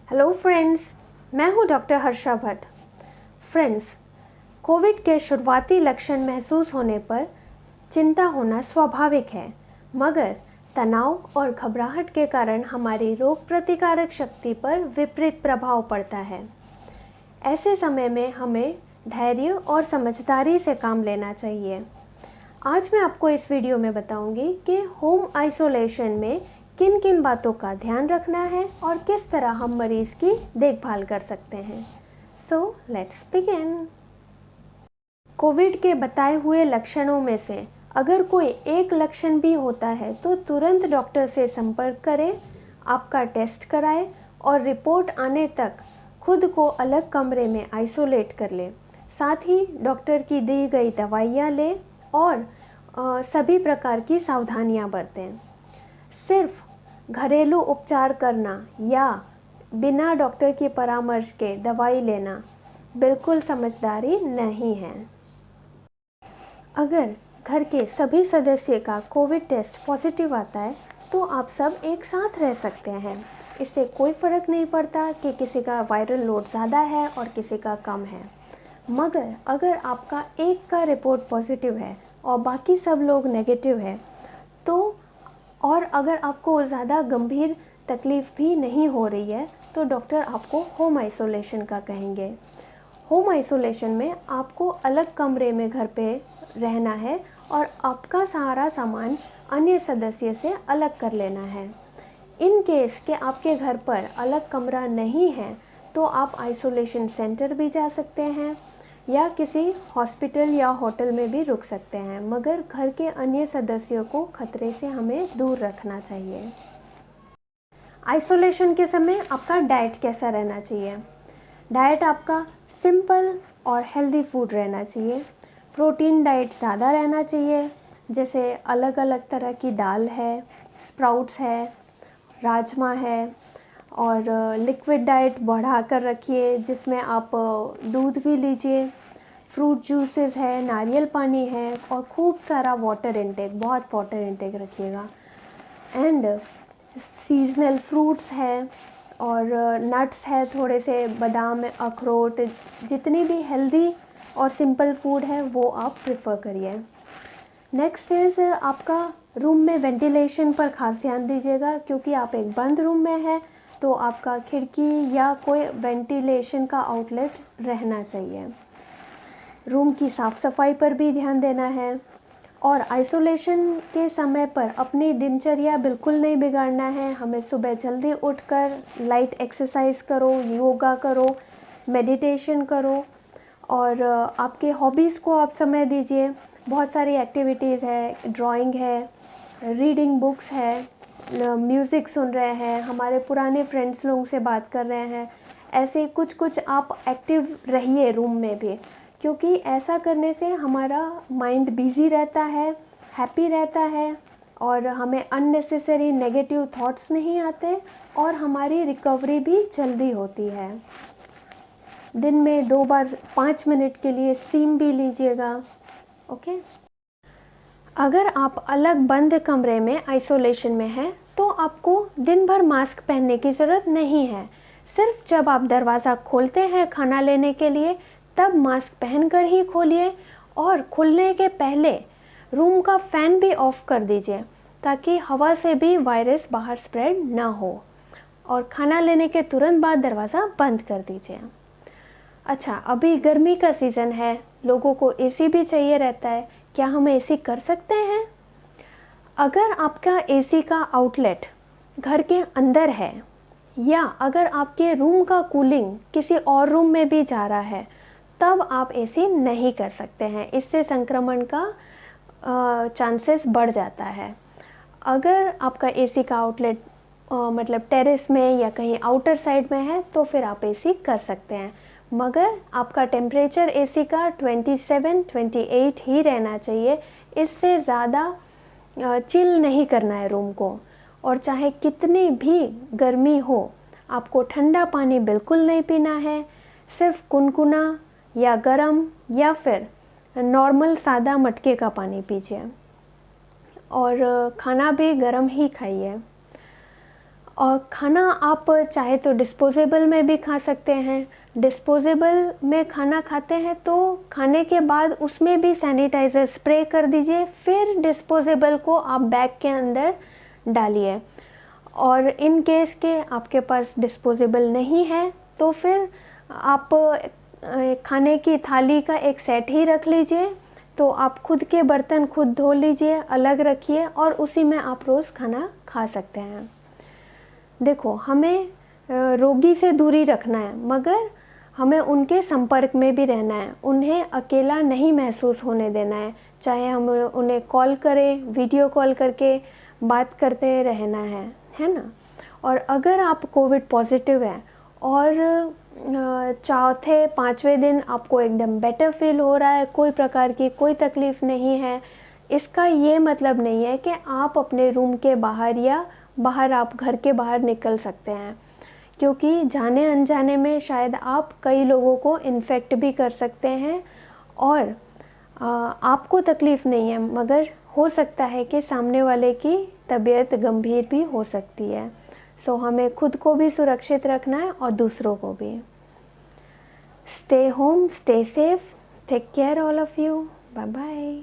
Hello friends, मैं हूं doctor Harsha Bhatt. Friends, Covid के शुरुआती लक्षण महसूस होने पर चिंता होना स्वाभाविक है, मगर तनाव और घबराहट के कारण हमारी रोग प्रतिकारक शक्ति पर विपरीत प्रभाव पड़ता है। ऐसे समय में हमें धैर्य और समझदारी से काम लेना चाहिए। आज मैं आपको इस वीडियो में बताऊंगी कि होम आइसोलेशन में किन किन बातों का ध्यान रखना है और किस तरह हम मरीज़ की देखभाल कर सकते हैं। So let's begin. कोविड के बताए हुए लक्षणों में से अगर कोई एक लक्षण भी होता है तो तुरंत डॉक्टर से संपर्क करें, आपका टेस्ट कराएं और रिपोर्ट आने तक खुद को अलग कमरे में आइसोलेट कर लें। साथ ही डॉक्टर की दी गई दवाइयाँ लें और सभी प्रकार की सावधानियाँ बरतें। सिर्फ घरेलू उपचार करना या बिना डॉक्टर की परामर्श के दवाई लेना बिल्कुल समझदारी नहीं है। अगर घर के सभी सदस्य का कोविड टेस्ट पॉजिटिव आता है तो आप सब एक साथ रह सकते हैं। इससे कोई फ़र्क नहीं पड़ता कि किसी का वायरल लोड ज़्यादा है और किसी का कम है। मगर अगर आपका एक का रिपोर्ट पॉजिटिव है और बाकी सब लोग नेगेटिव है तो और अगर आपको ज़्यादा गंभीर तकलीफ़ भी नहीं हो रही है तो डॉक्टर आपको होम आइसोलेशन का कहेंगे। होम आइसोलेशन में आपको अलग कमरे में घर पे रहना है और आपका सारा सामान अन्य सदस्य से अलग कर लेना है। इन केस के आपके घर पर अलग कमरा नहीं है तो आप आइसोलेशन सेंटर भी जा सकते हैं या किसी हॉस्पिटल या होटल में भी रुक सकते हैं, मगर घर के अन्य सदस्यों को खतरे से हमें दूर रखना चाहिए। आइसोलेशन के समय आपका डाइट कैसा रहना चाहिए? डाइट आपका सिंपल और हेल्दी फूड रहना चाहिए। प्रोटीन डाइट ज़्यादा रहना चाहिए, जैसे अलग अलग तरह की दाल है, स्प्राउट्स है, राजमा है, और लिक्विड डाइट बढ़ा कर रखिए जिसमें आप दूध भी लीजिए, फ्रूट जूसेस है, नारियल पानी है और खूब सारा वाटर इंटेक, बहुत वाटर इंटेक रखिएगा। एंड सीजनल फ्रूट्स है और नट्स है, थोड़े से बादाम, अखरोट, जितनी भी हेल्दी और सिंपल फूड है वो आप प्रेफर करिए। नेक्स्ट इज़ आपका रूम में वेंटिलेशन पर खास ध्यान दीजिएगा, क्योंकि आप एक बंद रूम में हैं तो आपका खिड़की या कोई वेंटिलेशन का आउटलेट रहना चाहिए। रूम की साफ़ सफाई पर भी ध्यान देना है और आइसोलेशन के समय पर अपनी दिनचर्या बिल्कुल नहीं बिगाड़ना है। हमें सुबह जल्दी उठकर लाइट एक्सरसाइज करो, योगा करो, मेडिटेशन करो और आपके हॉबीज़ को आप समय दीजिए। बहुत सारी एक्टिविटीज़ है, ड्राइंग है, रीडिंग बुक्स है, म्यूज़िक सुन रहे हैं, हमारे पुराने फ्रेंड्स लोगों से बात कर रहे हैं। ऐसे कुछ आप एक्टिव रहिए रूम में भी, क्योंकि ऐसा करने से हमारा माइंड बिज़ी रहता है, हैप्पी रहता है और हमें अननेसेसरी नेगेटिव थॉट्स नहीं आते और हमारी रिकवरी भी जल्दी होती है। दिन में 2 बार 5 मिनट के लिए स्टीम भी लीजिएगा। ओके। अगर आप अलग बंद कमरे में आइसोलेशन में हैं तो आपको दिन भर मास्क पहनने की ज़रूरत नहीं है। सिर्फ जब आप दरवाज़ा खोलते हैं खाना लेने के लिए तब मास्क पहनकर ही खोलिए और खुलने के पहले रूम का फ़ैन भी ऑफ़ कर दीजिए ताकि हवा से भी वायरस बाहर स्प्रेड ना हो, और खाना लेने के तुरंत बाद दरवाज़ा बंद कर दीजिए। अच्छा, अभी गर्मी का सीज़न है, लोगों को एसी भी चाहिए रहता है। क्या हम एसी कर सकते हैं? अगर आपका एसी का आउटलेट घर के अंदर है या अगर आपके रूम का कूलिंग किसी और रूम में भी जा रहा है तब आप एसी नहीं कर सकते हैं। इससे संक्रमण का चांसेस बढ़ जाता है। अगर आपका एसी का आउटलेट मतलब टेरेस में या कहीं आउटर साइड में है तो फिर आप एसी कर सकते हैं, मगर आपका टेम्परेचर एसी का 27-28 ही रहना चाहिए। इससे ज़्यादा चिल नहीं करना है रूम को, और चाहे कितनी भी गर्मी हो आपको ठंडा पानी बिल्कुल नहीं पीना है। सिर्फ गुनगुना या गरम या फिर नॉर्मल सादा मटके का पानी पीजिए और खाना भी गरम ही खाइए। और खाना आप चाहे तो डिस्पोजेबल में भी खा सकते हैं। डिस्पोजेबल में खाना खाते हैं तो खाने के बाद उसमें भी सैनिटाइज़र स्प्रे कर दीजिए, फिर डिस्पोजेबल को आप बैग के अंदर डालिए। और इन केस के आपके पास डिस्पोजेबल नहीं है तो फिर आप खाने की थाली का एक सेट ही रख लीजिए। तो आप खुद के बर्तन खुद धो लीजिए, अलग रखिए और उसी में आप रोज़ खाना खा सकते हैं। देखो, हमें रोगी से दूरी रखना है, मगर हमें उनके संपर्क में भी रहना है। उन्हें अकेला नहीं महसूस होने देना है। चाहे हम उन्हें कॉल करें, वीडियो कॉल करके बात करते रहना है ना। और अगर आप कोविड पॉजिटिव हैं और चौथे पाँचवें दिन आपको एकदम बेटर फील हो रहा है, कोई प्रकार की कोई तकलीफ़ नहीं है, इसका ये मतलब नहीं है कि आप अपने रूम के बाहर या बाहर आप घर के बाहर निकल सकते हैं, क्योंकि जाने अनजाने में शायद आप कई लोगों को इन्फेक्ट भी कर सकते हैं। और आपको तकलीफ़ नहीं है, मगर हो सकता है कि सामने वाले की तबीयत गंभीर भी हो सकती है। सो हमें खुद को भी सुरक्षित रखना है और दूसरों को भी। Stay home, stay safe, take care all of you, bye bye.